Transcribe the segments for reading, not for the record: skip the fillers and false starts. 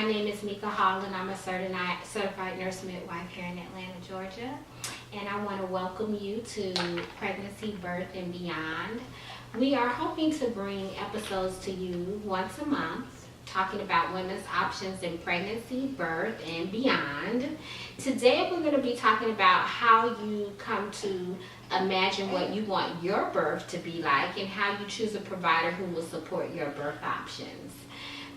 my name is Meka and I'm a certified nurse midwife here in Atlanta, Georgia. And I want to welcome you to Pregnancy, Birth, and Beyond. We are hoping to bring episodes to you once a month, talking about women's options in pregnancy, birth, and beyond. Today we're going to be talking about how you come to imagine what you want your birth to be like and how you choose a provider who will support your birth options.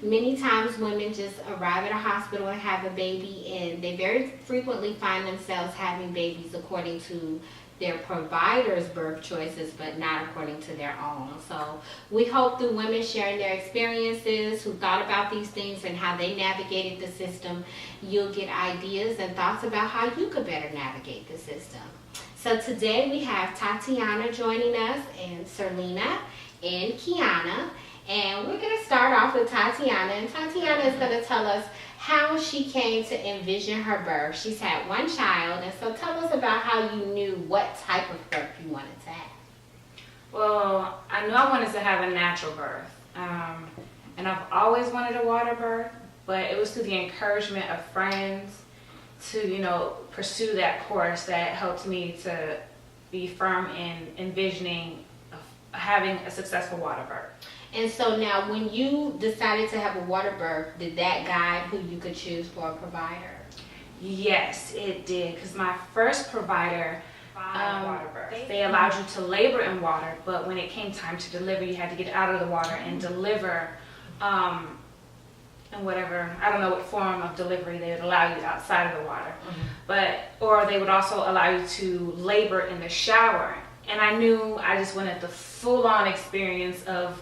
Many times women just arrive at a hospital and have a baby, and they very frequently find themselves having babies according to their provider's birth choices, but not according to their own. So we hope through women sharing their experiences, who thought about these things and how they navigated the system, you'll get ideas and thoughts about how you could better navigate the system. So today we have Tatiana joining us, and Serlina and Kiana. And we're going to start off with Tatiana. And Tatiana is going to tell us how she came to envision her birth. She's had one child, and so tell us about how you knew what type of birth you wanted to have. Well, I knew I wanted to have a natural birth. And I've always wanted a water birth, but it was through the encouragement of friends to, pursue that course that helped me to be firm in envisioning having a successful water birth. And so now when you decided to have a water birth, did that guide who you could choose for a provider? Yes, it did, because my first provider, they allowed you to labor in water, but when it came time to deliver, you had to get out of the water and deliver in whatever, I don't know what form of delivery they would allow you outside of the water. Or they would also allow you to labor in the shower. And I knew I just wanted the full-on experience of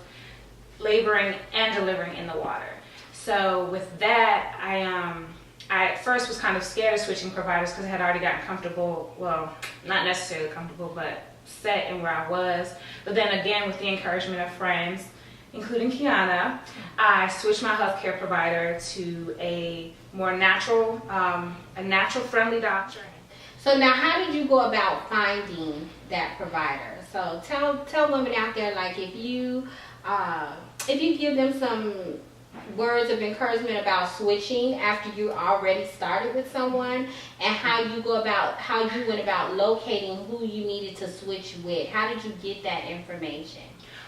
laboring and delivering in the water. So with that, I at first was kind of scared of switching providers because I had already gotten comfortable, well, not necessarily comfortable, but set in where I was. But then again, with the encouragement of friends, including Kiana, I switched my healthcare provider to a more natural, friendly doctor. So now, how did you go about finding that provider? So tell women out there, like, if you give them some words of encouragement about switching after you already started with someone, and how you went about locating who you needed to switch with. How did you get that information?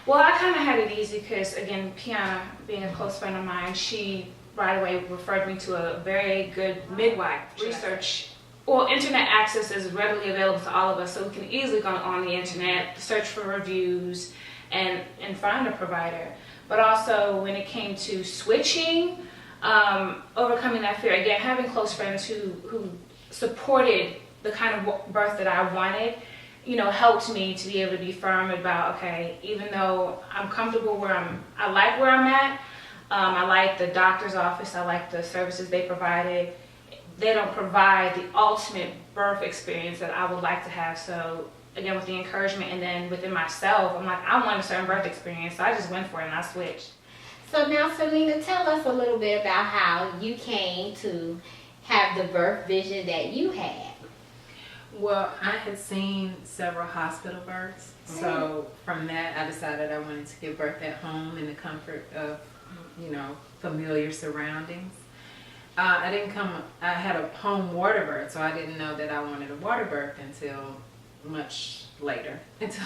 Well, I kind of had it easy because, again, Kiana, being a close friend of mine, she right away referred me to a very good midwife. Internet access is readily available to all of us, so we can easily go on the internet, search for reviews, and find a provider. But also, when it came to switching, overcoming that fear, again, having close friends who supported the kind of birth that I wanted, helped me to be able to be firm about, okay, even though I'm comfortable I like where I'm at, I like the doctor's office, I like the services they provided, they don't provide the ultimate birth experience that I would like to have. So again, with the encouragement and then within myself, I'm like, I want a certain birth experience, so I just went for it and I switched. So now, Serlina, tell us a little bit about how you came to have the birth vision that you had. Well, I had seen several hospital births, so from that I decided I wanted to give birth at home in the comfort of, familiar surroundings. I had a home water birth, so I didn't know that I wanted a water birth until much later. Until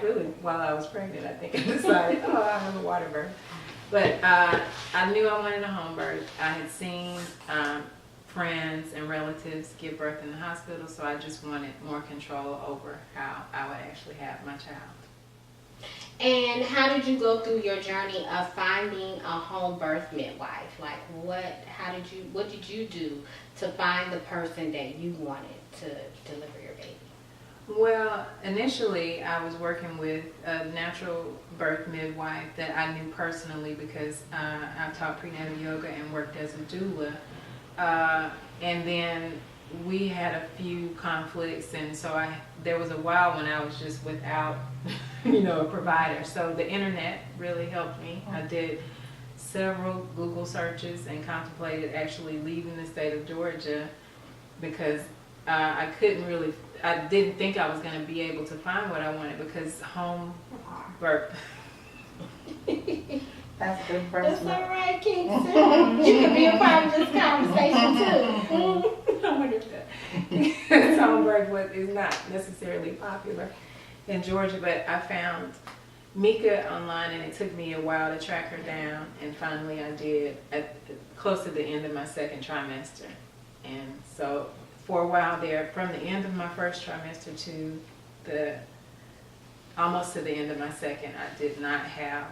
really while I was pregnant, I think I decided, I have a water birth. But I knew I wanted a home birth. I had seen friends and relatives give birth in the hospital, so I just wanted more control over how I would actually have my child. And how did you go through your journey of finding a home birth midwife? Like, what did you do to find the person that you wanted to deliver your baby? Well, initially I was working with a natural birth midwife that I knew personally because I taught prenatal yoga and worked as a doula. And then we had a few conflicts, and so there was a while when I was just without, a provider. So the internet really helped me. I did several Google searches and contemplated actually leaving the state of Georgia because I didn't think I was going to be able to find what I wanted because home birth That's a good That's person. all right, Kingston. You can be a part of this conversation too. I wonder if that home birth is not necessarily popular in Georgia, but I found Meka online, and it took me a while to track her down, and finally I did at close to the end of my second trimester. And so for a while there, from the end of my first trimester to almost to the end of my second, I did not have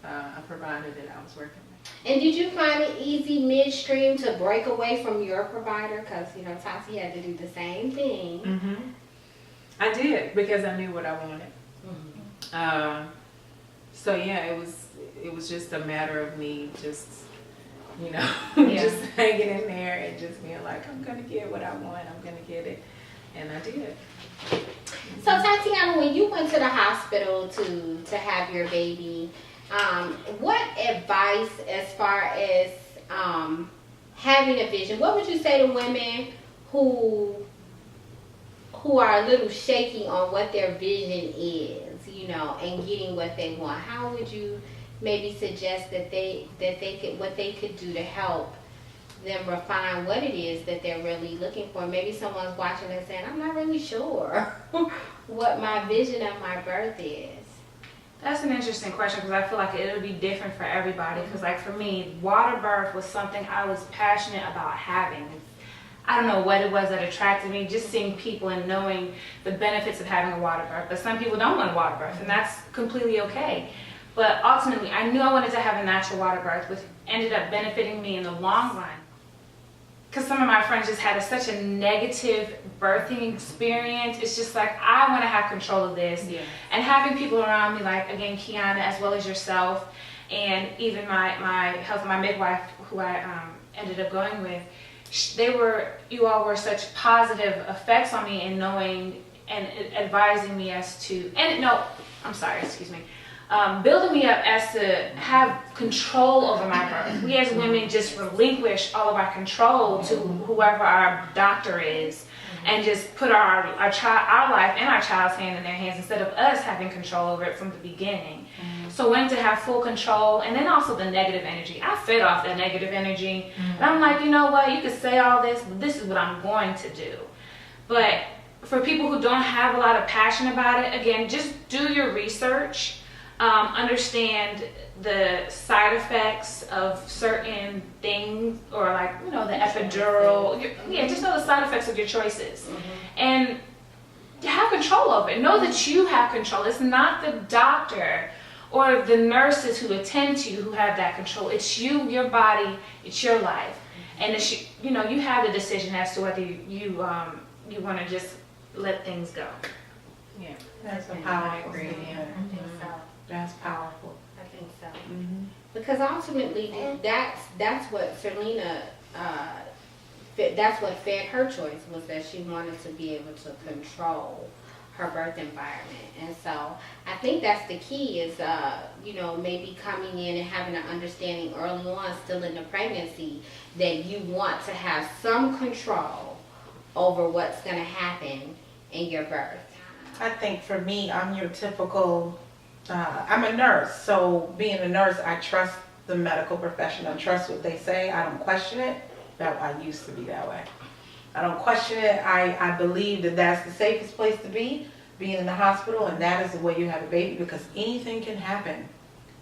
a provider that I was working with. And did you find it easy midstream to break away from your provider? Because, you know, Tati had to do the same thing. Mm-hmm. I did, because I knew what I wanted. So yeah, it was just a matter of me just, you know, just hanging in there and just being like, I'm gonna get what I want, I'm gonna get it, and I did. So Tatiana, when you went to the hospital to have your baby, what advice as far as having a vision, what would you say to women who are a little shaky on what their vision is, you know, and getting what they want? How would you maybe suggest that what they could do to help them refine what it is that they're really looking for? Maybe someone's watching and saying, I'm not really sure what my vision of my birth is. That's an interesting question, because I feel like it would be different for everybody. Because like for me, water birth was something I was passionate about having. I don't know what it was that attracted me, just seeing people and knowing the benefits of having a water birth. But some people don't want a water birth, and that's completely okay. But ultimately, I knew I wanted to have a natural water birth, which ended up benefiting me in the long run. Because some of my friends just had such a negative birthing experience. It's just like, I want to have control of this. Yeah. And having people around me, like, again, Kiana, as well as yourself, and even my midwife, who I ended up going with, you all were such positive effects on me in knowing and advising me as to, building me up as to have control over my birth. We as women just relinquish all of our control to whoever our doctor is, and just put our life and our child's hand in their hands instead of us having control over it from the beginning. So wanting to have full control, and then also the negative energy. I fed off that negative energy, and I'm like, you know what, you could say all this, but this is what I'm going to do. But for people who don't have a lot of passion about it, again, just do your research. Understand the side effects of certain things, or like, you know, the epidural. Just know the side effects of your choices. And have control over it. Know that you have control. It's not the doctor or the nurses who attend to you who have that control. It's you, your body, it's your life. And it's, you know, you have the decision as to whether you want to just let things go. Yeah, That's a I powerful agree. statement. I think so. That's powerful. I think so. Mm-hmm. Because ultimately, that's what Serena, that's what fed her choice, was that she wanted to be able to control her birth environment. And so I think that's the key, is, you know, maybe coming in and having an understanding early on, still in the pregnancy, that you want to have some control over what's going to happen in your birth. I think for me, I'm your typical, I'm a nurse. So being a nurse, I trust the medical profession. I trust what they say. I don't question it. I used to be that way. I don't question it. I believe that that's the safest place to be, being in the hospital, and that is the way you have a baby, because anything can happen.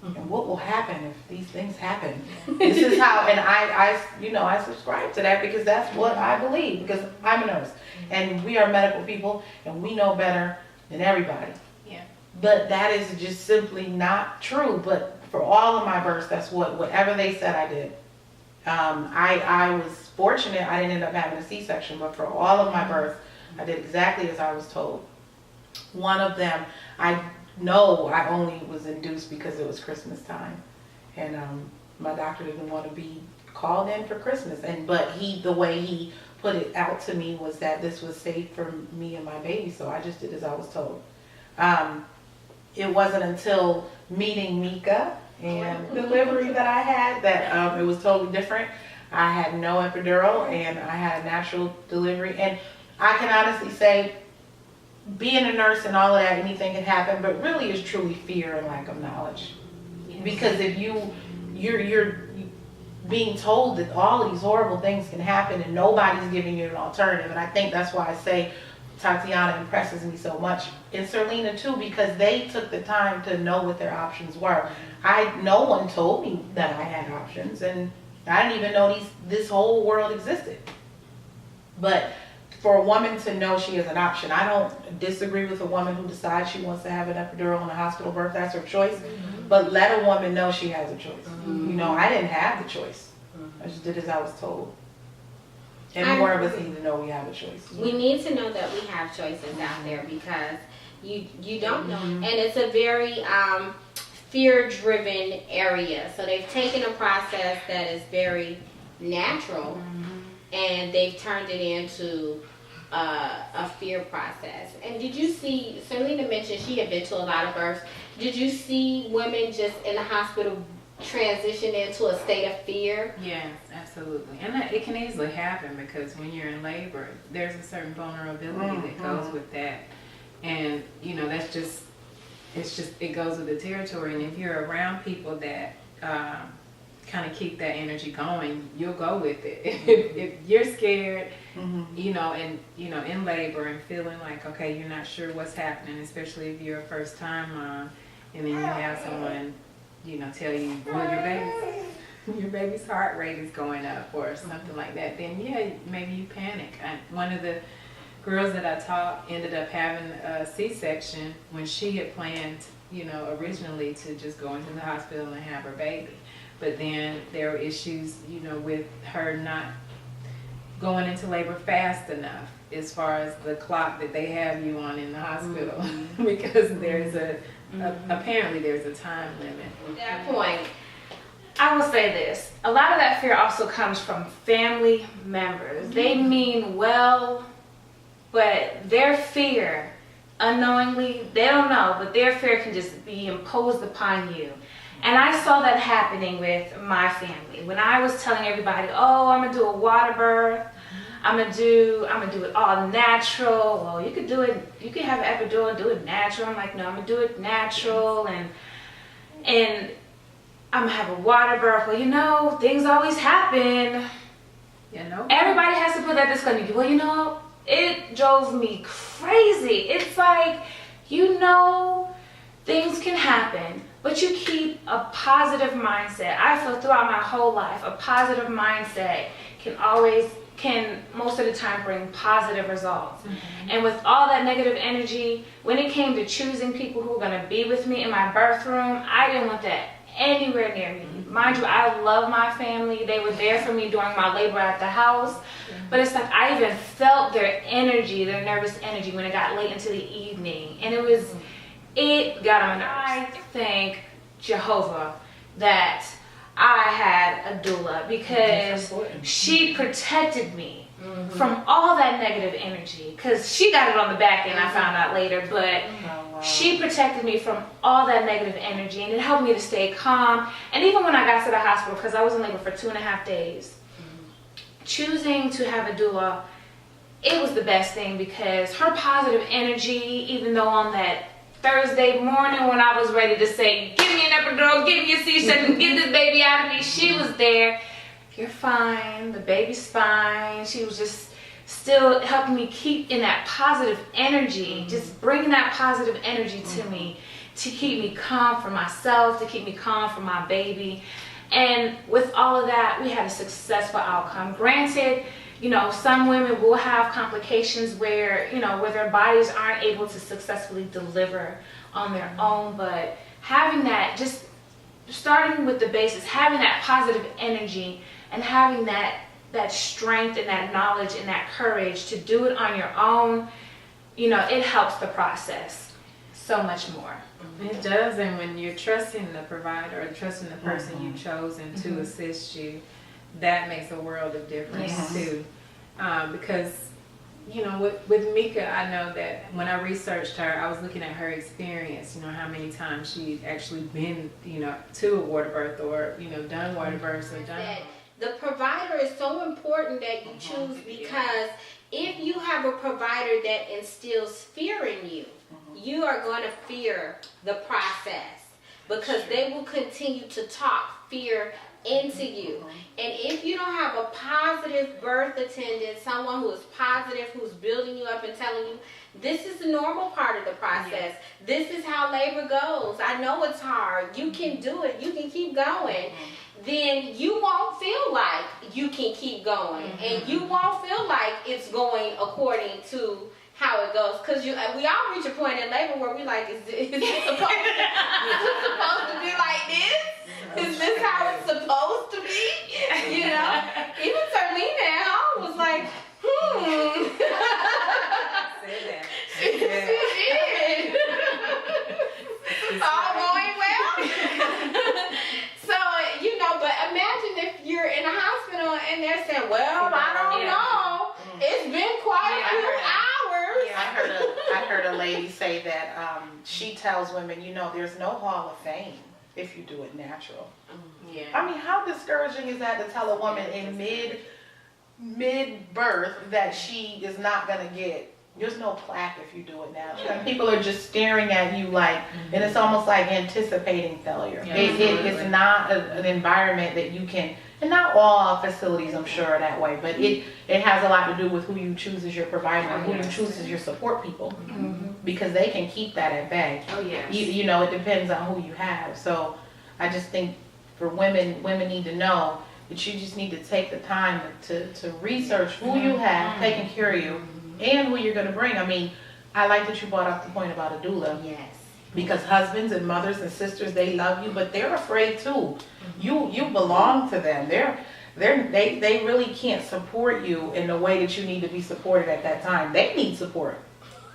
And what will happen if these things happen? This is how, and I subscribe to that, because that's what I believe, because I'm a nurse, and we are medical people, and we know better than everybody. Yeah. But that is just simply not true. But for all of my births, that's whatever they said I did. I was fortunate, I didn't end up having a C-section, but for all of my births, I did exactly as I was told. One of them, I know I only was induced because it was Christmas time, and my doctor didn't want to be called in for Christmas, but the way he put it out to me was that this was safe for me and my baby, so I just did as I was told. It wasn't until meeting Meka and delivery that I had that it was totally different. I had no epidural, and I had a natural delivery, and I can honestly say, being a nurse and all of that, anything can happen, but really it's truly fear and lack of knowledge. Yeah. Because if you're being told that all of these horrible things can happen and nobody's giving you an alternative. And I think that's why I say Tatiana impresses me so much, and Serlina too, because they took the time to know what their options were. No one told me that I had options, and I didn't even know this whole world existed. But for a woman to know she has an option, I don't disagree with a woman who decides she wants to have an epidural in a hospital birth. That's her choice. But let a woman know she has a choice. You know, I didn't have the choice. I just did as I was told. And more of us need to know we have a choice. We need to know that we have choices out there, because you don't know. And it's a very fear-driven area. So they've taken a process that is very natural and they've turned it into a fear process. And did you see, Serlina mentioned she had been to a lot of births. Did you see women just in the hospital transition into a state of fear? Yes, absolutely. And it can easily happen, because when you're in labor, there's a certain vulnerability that goes with that. And, you know, it goes with the territory. And if you're around people that kind of keep that energy going, you'll go with it. If you're scared, you know, and, you know, in labor and feeling like, okay, you're not sure what's happening, especially if you're a first time mom, and then you have someone, you know, tell you, well, your baby's heart rate is going up or something like that, then yeah, maybe you panic. One of the girls that I taught ended up having a C-section when she had planned, you know, originally to just go into the hospital and have her baby. But then there were issues, you know, with her not going into labor fast enough as far as the clock that they have you on in the hospital, because there's apparently there's a time limit. At that point, I will say this. A lot of that fear also comes from family members. They mean well, but their fear, unknowingly, they don't know, but their fear can just be imposed upon you. And I saw that happening with my family. When I was telling everybody, oh, I'm gonna do a water birth, I'm gonna do it all natural. Well, you could have an epidural and do it natural. I'm like, no, I'm gonna do it natural, and I'm gonna have a water birth. Well, you know, things always happen. You know, everybody has to put that disclaimer. Well, you know, it drove me crazy. It's like, you know, things can happen, but you keep a positive mindset. I feel throughout my whole life, a positive mindset can most of the time bring positive results. And with all that negative energy, when it came to choosing people who were going to be with me in my birth room, I didn't want that anywhere near me. Mind you, I love my family. They were there for me during my labor at the house. But it's like I even felt their energy, their nervous energy, when it got late into the evening. And it got on my nerves. I thank Jehovah that I had a doula, because she protected me from all that negative energy, because she got it on the back end, I found out later, but she protected me from all that negative energy, and it helped me to stay calm. And even when I got to the hospital, because I was in labor for 2.5 days, choosing to have a doula, it was the best thing, because her positive energy, even though on that Thursday morning when I was ready to say, give me an epidural, give me a C-section, get this baby out of me, she was there. You're fine, the baby's fine. She was just still helping me keep in that positive energy, just bringing that positive energy to me, to keep me calm for myself, to keep me calm for my baby. And with all of that, we had a successful outcome. Granted, you know, some women will have complications where, you know, where their bodies aren't able to successfully deliver on their own, but having that, just starting with the basis, having that positive energy and having that strength and that knowledge and that courage to do it on your own, you know, it helps the process so much more. It does, and when you're trusting the provider or trusting the person you've chosen to assist you, that makes a world of difference too. Because, you know, with Meka, I know that when I researched her, I was looking at her experience, you know, how many times she'd actually been, you know, to a water birth or, you know, done water births or done. The provider is so important that you choose, because if you have a provider that instills fear in you, you are going to fear the process. because they will continue to talk fear into you. And if you don't have a positive birth attendant, someone who is positive, who's building you up and telling you, this is the normal part of the process. This is how labor goes. I know it's hard. You can do it. You can keep going. Then you won't feel like you can keep going. And you won't feel like it's going according to how it goes. Because we all reach a point in labor where we like, is this supposed to be like this? Is this how it's supposed to be? You know? Even Serlina at home was like, Say that. She did. It's all going well. So, but imagine if you're in a hospital and they're saying, well, I don't know. It's been quite a few hours. Yeah, I heard a lady say that she tells women, there's no Hall of Fame if you do it natural. Yeah. I mean, how discouraging is that to tell a woman in mid birth that she is not gonna get? There's no plaque if you do it natural. And people are just staring at you like, and it's almost like anticipating failure. Yeah, it's not an environment that you can. And not all facilities, I'm sure, are that way, but it has a lot to do with who you choose as your provider and who you choose as your support people, because they can keep that at bay. Oh yes. It depends on who you have. So I just think for women need to know that you just need to take the time to research who you have taking care of you and who you're going to bring. I mean, I like that you brought up the point about a doula. Yes. Because husbands and mothers and sisters, they love you, but they're afraid too. You belong to them. They really can't support you in the way that you need to be supported at that time. They need support.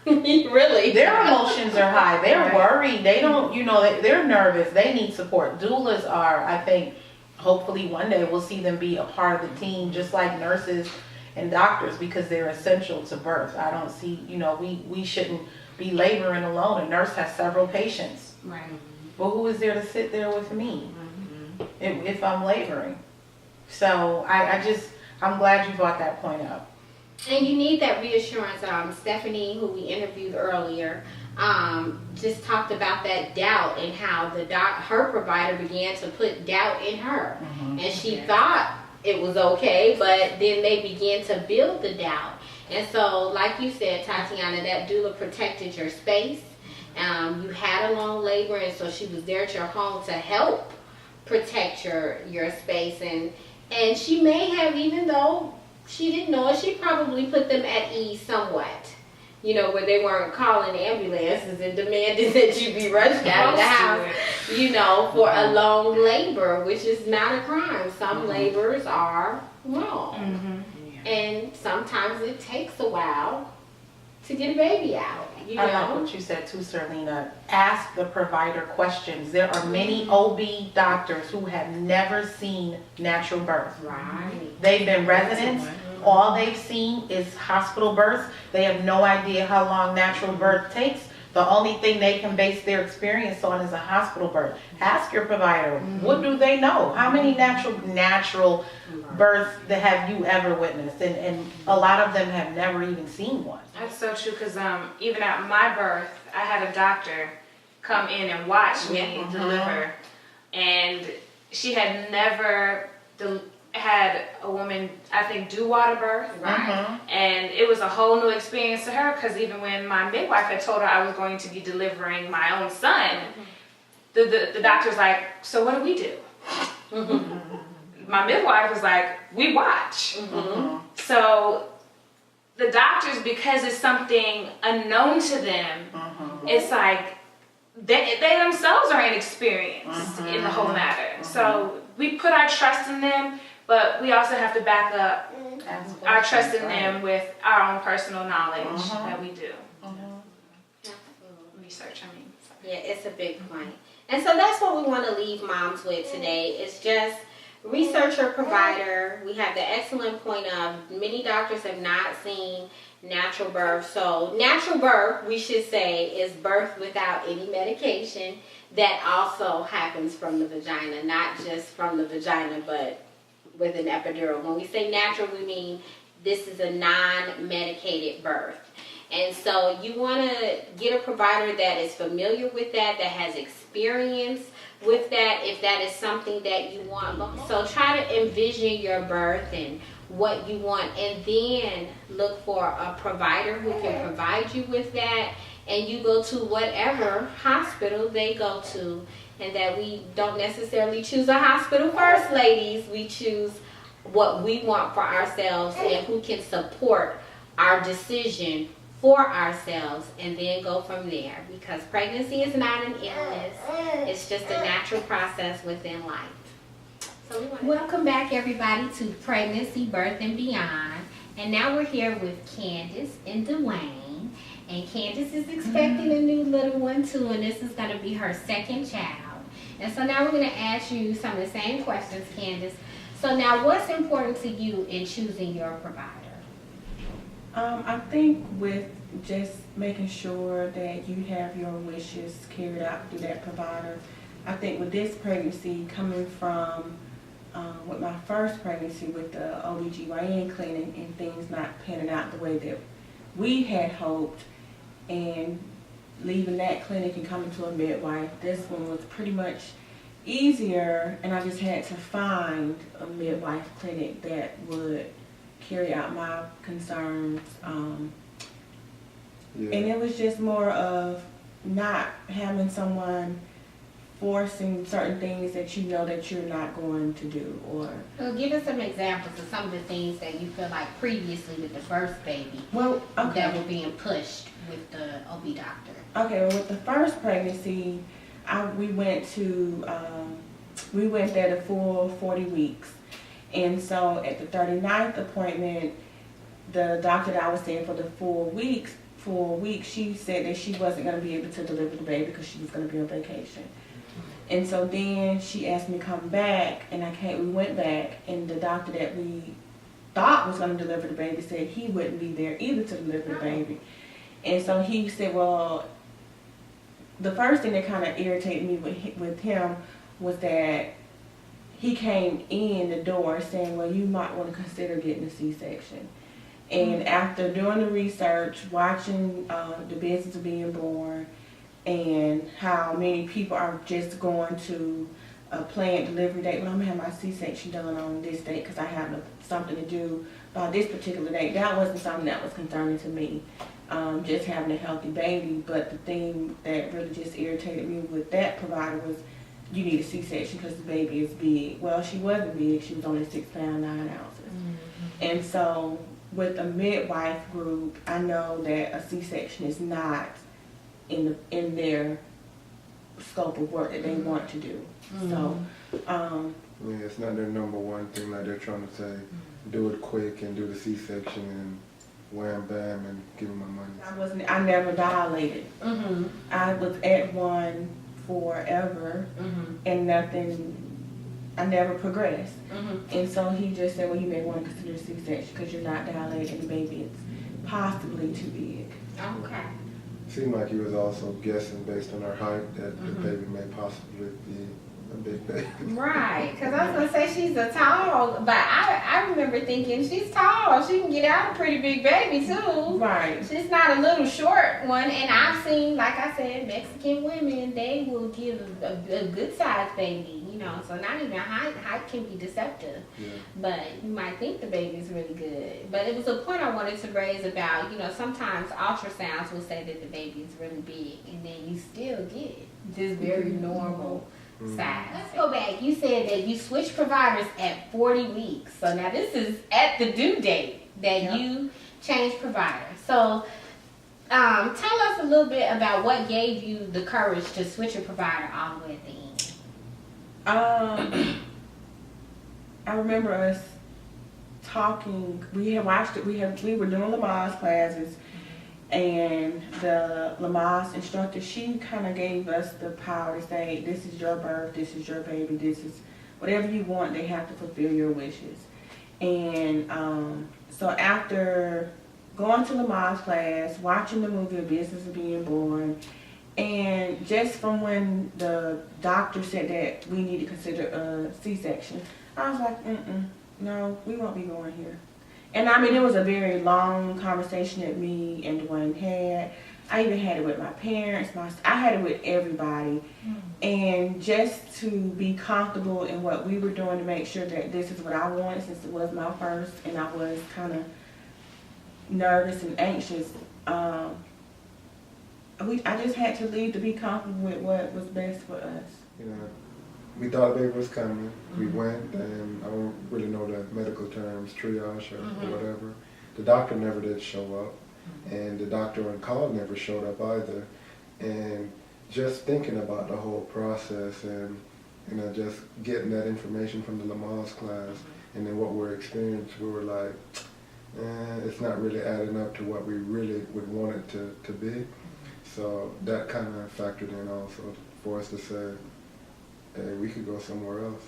Really? Their emotions are high. They're worried. They don't, they're nervous. They need support. Doulas are, I think, hopefully one day we'll see them be a part of the team, just like nurses and doctors, because they're essential to birth. I don't see, we shouldn't be laboring alone. A nurse has several patients. Right. But who is there to sit there with me if I'm laboring? So I'm glad you brought that point up. And you need that reassurance. Stephanie, who we interviewed earlier, just talked about that doubt and how her provider began to put doubt in her. And she thought it was okay, but then they began to build the doubt. And so, like you said, Tatiana, that doula protected your space. You had a long labor, and so she was there at your home to help protect your space. And she may have, even though she didn't know it, she probably put them at ease somewhat. Where they weren't calling ambulances and demanding that you be rushed out of the house, for a long labor, which is not a crime. Some labors are wrong. And sometimes it takes a while to get a baby out. I like what you said too, Serlina. Ask the provider questions. There are many OB doctors who have never seen natural birth. Right. They've been residents. All they've seen is hospital births. They have no idea how long natural birth takes. The only thing they can base their experience on is a hospital birth. Ask your provider, what do they know? How many natural births have you ever witnessed? And a lot of them have never even seen one. That's so true, because even at my birth, I had a doctor come in and watch me deliver, and she had never had a woman, I think, do water birth, and it was a whole new experience to her, because even when my midwife had told her I was going to be delivering my own son, the doctor's like, so what do we do? My midwife was like, we watch. So the doctors, because it's something unknown to them, it's like they themselves are inexperienced in the whole matter. So we put our trust in them, but we also have to back up our trust in them with our own personal knowledge that we do. Research, I mean. Yeah, it's a big point. And so that's what we want to leave moms with today. It's just research your provider. We have the excellent point of many doctors have not seen natural birth. So natural birth, we should say, is birth without any medication. That also happens from the vagina, not just from the vagina, but with an epidural. When we say natural, we mean this is a non-medicated birth. And so you want to get a provider that is familiar with that has experience with that, if that is something that you want. So try to envision your birth and what you want, and then look for a provider who can provide you with that, and you go to whatever hospital they go to. And that we don't necessarily choose a hospital first, ladies. We choose what we want for ourselves and who can support our decision for ourselves, and then go from there, because pregnancy is not an illness. It's just a natural process within life. So welcome back, everybody, to Pregnancy, Birth, and Beyond. And now we're here with Candace and Dwayne. And Candace is expecting a new little one too, and this is going to be her second child. And so now we're going to ask you some of the same questions, Candace. So now, what's important to you in choosing your provider? I think with just making sure that you have your wishes carried out through that provider. I think with this pregnancy, coming from with my first pregnancy with the OBGYN clinic and things not panning out the way that we had hoped, and leaving that clinic and coming to a midwife, this one was pretty much easier, and I just had to find a midwife clinic that would carry out my concerns. And it was just more of not having someone forcing certain things that you know that you're not going to do. Or Well, give us some examples of some of the things that you feel like previously with the first baby that were being pushed with the OB doctor. Okay, well, with the first pregnancy, we went there the full 40 weeks. And so at the 39th appointment, the doctor that I was seeing for the full week, she said that she wasn't going to be able to deliver the baby because she was going to be on vacation. And so then she asked me to come back, and we went back, and the doctor that we thought was going to deliver the baby said he wouldn't be there either to deliver the baby. And so he said, well, the first thing that kind of irritated me with him was that he came in the door saying, well, you might want to consider getting a C-section. And after doing the research, watching the business of being born, and how many people are just going to a planned delivery date, well, I'm going to have my C-section done on this date because I have something to do by this particular date. That wasn't something that was concerning to me, just having a healthy baby. But the thing that really just irritated me with that provider was, you need a C-section because the baby is big. Well, she wasn't big. She was only 6 pounds, 9 ounces. And so with a midwife group, I know that a C-section is not in their scope of work that they want to do. So, yeah, it's not their number one thing. Like they're trying to say, do it quick and do the C-section and wham bam and give them my money. I never dilated. I was at one forever, and I never progressed. And so he just said, well, you may want to consider C-section because you're not dilated and the baby is possibly too big. Okay. Seemed like he was also guessing based on her height that the baby may possibly be a big baby. Right, because I was going to say she's a tall, but I remember thinking she's tall. She can get out a pretty big baby too. Right. She's not a little short one. And I've seen, like I said, Mexican women, they will give a good sized baby, you know. So not even height can be deceptive. Yeah. But you might think the baby's really good. But it was a point I wanted to raise about, you know, sometimes ultrasounds will say that the baby is really big, and then you still get this very normal size. Let's go back. You said that you switched providers at 40 weeks. So now this is at the due date that you changed providers. So tell us a little bit about what gave you the courage to switch your provider all the way at the end. I remember us talking. We had watched it. We were doing Lamaze classes, and the Lamaze instructor, she kind of gave us the power to say, this is your birth, this is your baby, this is whatever you want. They have to fulfill your wishes. And so after going to Lamaze class, watching the movie A Business of Being Born, and just from when the doctor said that we need to consider a C-section, I was like, no, we won't be going here. And I mean, it was a very long conversation that me and Dwayne had. I even had it with my parents. I had it with everybody. And just to be comfortable in what we were doing to make sure that this is what I wanted, since it was my first and I was kind of nervous and anxious. I just had to leave to be comfortable with what was best for us. You know, we thought a baby was coming. We went, and I don't really know the medical terms, triage or whatever. The doctor never did show up, and the doctor on call never showed up either. And just thinking about the whole process and, you know, just getting that information from the Lamaze class and then what we're experiencing, we were like, it's not really adding up to what we really would want it to be. So that kind of factored in also for us to say, hey, we could go somewhere else.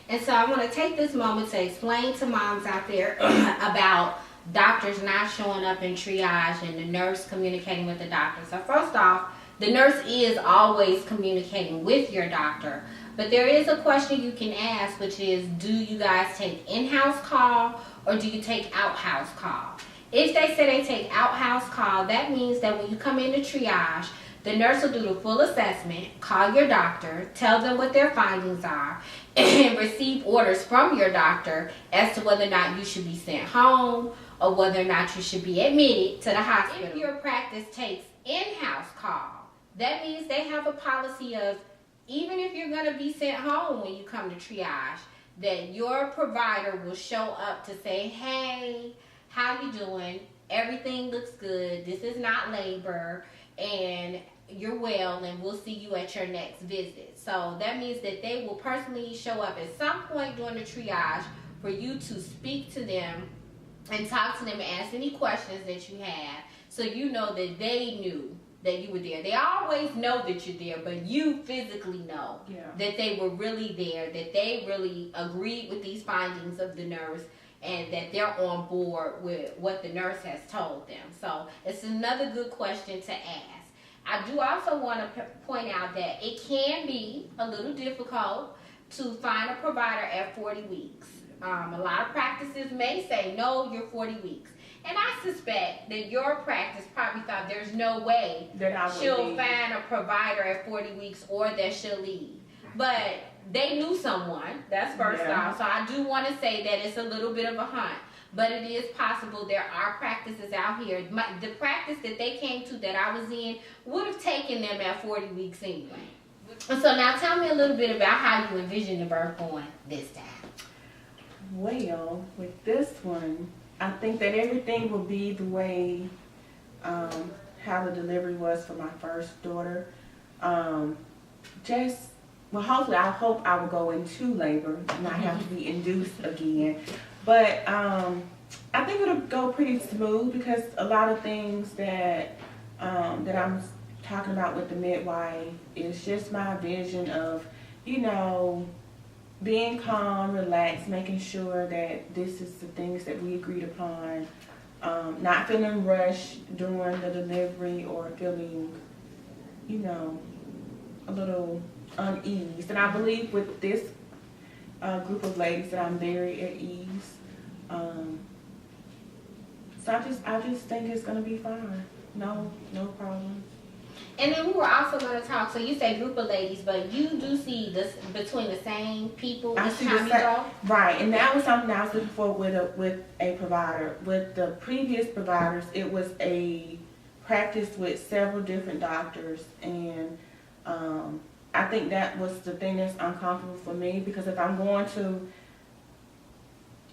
And so I want to take this moment to explain to moms out there about doctors not showing up in triage and the nurse communicating with the doctor. So first off, the nurse is always communicating with your doctor. But there is a question you can ask, which is, do you guys take in-house call or do you take out-house call? If they say they take out-house call, that means that when you come into triage, the nurse will do the full assessment, call your doctor, tell them what their findings are, and receive orders from your doctor as to whether or not you should be sent home or whether or not you should be admitted to the hospital. If your practice takes in-house call, that means they have a policy of, even if you're going to be sent home when you come to triage, that your provider will show up to say, hey, how you doing? Everything looks good. This is not labor, and you're well, and we'll see you at your next visit. So that means that they will personally show up at some point during the triage for you to speak to them and talk to them and ask any questions that you have, so you know that they knew that you were there. They always know that you're there, but you physically know that they were really there, that they really agreed with these findings of the nurse, and that they're on board with what the nurse has told them. So it's another good question to ask. I do also want to point out that it can be a little difficult to find a provider at 40 weeks. A lot of practices may say, no, you're 40 weeks. And I suspect that your practice probably thought there's no way that she'll find a provider at 40 weeks or that she'll leave. But they knew someone, that's first off. So I do want to say that it's a little bit of a hunt. But it is possible there are practices out here. The practice that they came to that I was in would have taken them at 40 weeks anyway. So now tell me a little bit about how you envision the birth going this time. Well, with this one, I think that everything will be the way how the delivery was for my first daughter. Hopefully, I hope I will go into labor and not have to be induced again. But I think it'll go pretty smooth, because a lot of things that I'm talking about with the midwife is just my vision of, you know, being calm, relaxed, making sure that this is the things that we agreed upon, not feeling rushed during the delivery or feeling, you know, a little unease. And I believe with this group of ladies that I'm very at ease. So I just think it's gonna be fine. No problem. And then we were also going to talk, so you say group of ladies, but you do see this between the same people each time you go? Right, and that was something I was looking for with a provider. With the previous providers, it was a practice with several different doctors, and I think that was the thing that's uncomfortable for me, because if I'm going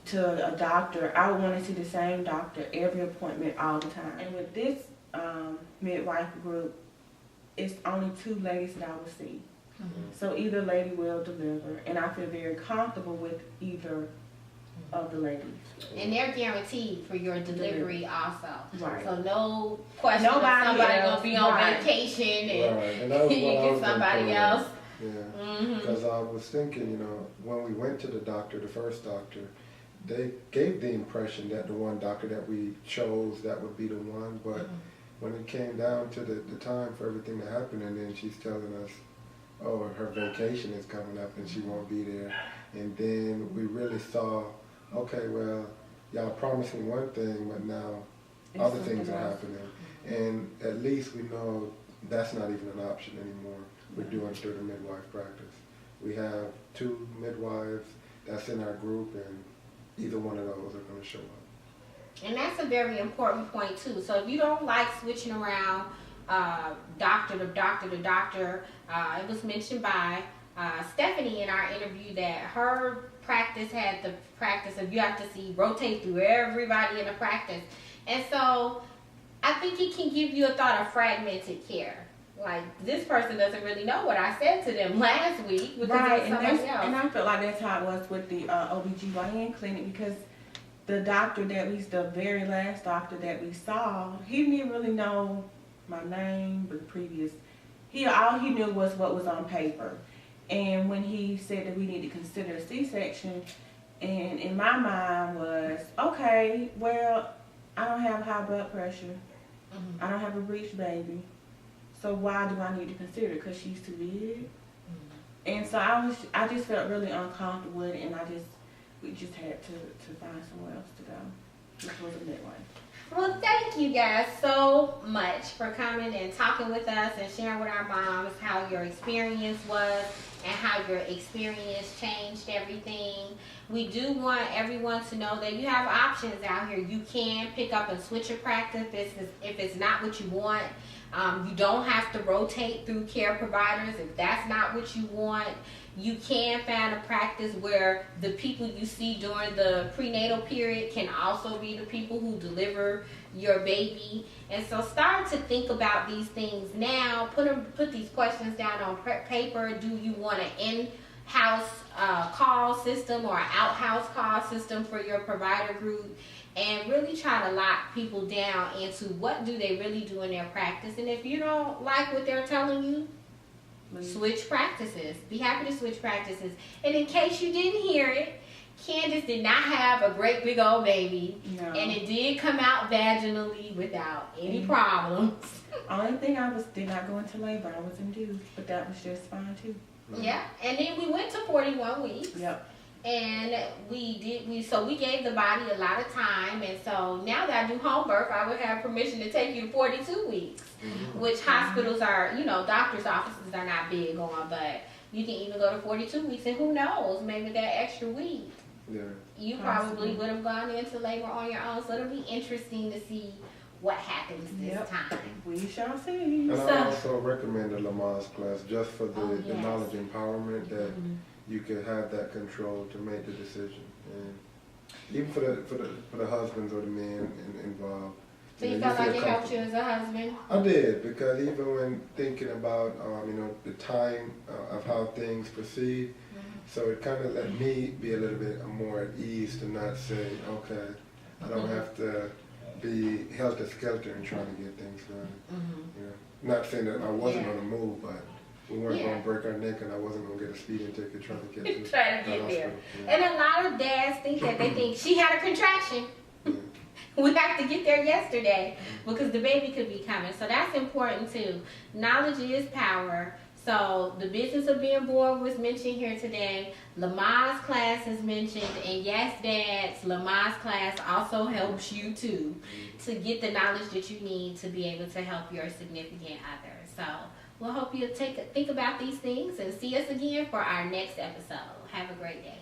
to a doctor, I would want to see the same doctor every appointment all the time. And with this midwife group, it's only 2 ladies that I will see. So either lady will deliver, and I feel very comfortable with either of the ladies. And they're guaranteed for your delivery also. Right. So no question of somebody going to be on vacation and you get somebody else. Yeah, because I was thinking, you know, when we went to the doctor, the first doctor, they gave the impression that the one doctor that we chose, that would be the one, but when it came down to the time for everything to happen, and then she's telling us, oh, her vacation is coming up and she won't be there, and then we really saw, okay, well, y'all promised me one thing, but now It's other something things are else. happening. And at least we know that's not even an option anymore. We're doing through the midwife practice. We have 2 midwives that's in our group, and either one of those are going to show up. And that's a very important point too. So if you don't like switching around doctor to doctor to doctor, it was mentioned by Stephanie in our interview that her practice had the practice of you have to rotate through everybody in the practice. And so I think it can give you a thought of fragmented care. Like, this person doesn't really know what I said to them last week because Right, it was and, somebody else. and I felt like that's how it was with the OBGYN clinic, because the doctor the very last doctor that we saw, he didn't even really know my name, but the previous, all he knew was what was on paper. And when he said that we need to consider a C-section, and in my mind was, okay, well, I don't have high blood pressure. I don't have a breech baby. So why do I need to consider it? Because she's too big? And so I just felt really uncomfortable with it, and we just had to find somewhere else to go, which was a midwife. Well, thank you guys so much for coming and talking with us and sharing with our moms how your experience was and how your experience changed everything. We do want everyone to know that you have options out here. You can pick up and switch your practice if it's not what you want. You don't have to rotate through care providers if that's not what you want. You can find a practice where the people you see during the prenatal period can also be the people who deliver your baby. And so start to think about these things now. Put these questions down on paper. Do you want an in-house call system or an out-house call system for your provider group? And really try to lock people down into what do they really do in their practice. And if you don't like what they're telling you, switch practices. Be happy to switch practices. And in case you didn't hear it, Candace did not have a great big old baby. No. And it did come out vaginally without any problems. Only thing did not go into labor. I was induced, but that was just fine too. Yeah. And then we went to 41 weeks. Yep. And we gave the body a lot of time, and so now that I do home birth, I would have permission to take you to 42 weeks, which hospitals doctors' offices are not big on, but you can even go to 42 weeks, and who knows, maybe that extra week, you probably would have gone into labor on your own, so it'll be interesting to see what happens this time. We shall see. And I also recommend the Lamaze class just for the knowledge empowerment that you can have that control to make the decision, and even for the husbands or the men involved. So you felt like it helped you as a husband? I did, because even when thinking about the time of how things proceed, so it kind of let me be a little bit more at ease to not say, okay, I don't have to be helter-skelter and trying to get things done. Not saying that I wasn't on the move, but we weren't going to break our neck, and I wasn't going to get a speeding ticket trying to get to there. And a lot of dads think that they think she had a contraction. We have to get there yesterday because the baby could be coming. So that's important too. Knowledge is power. So the business of being born was mentioned here today. Lamaze class is mentioned, and yes, dads, Lamaze class also helps you too to get the knowledge that you need to be able to help your significant other. So we'll hope you think about these things and see us again for our next episode. Have a great day.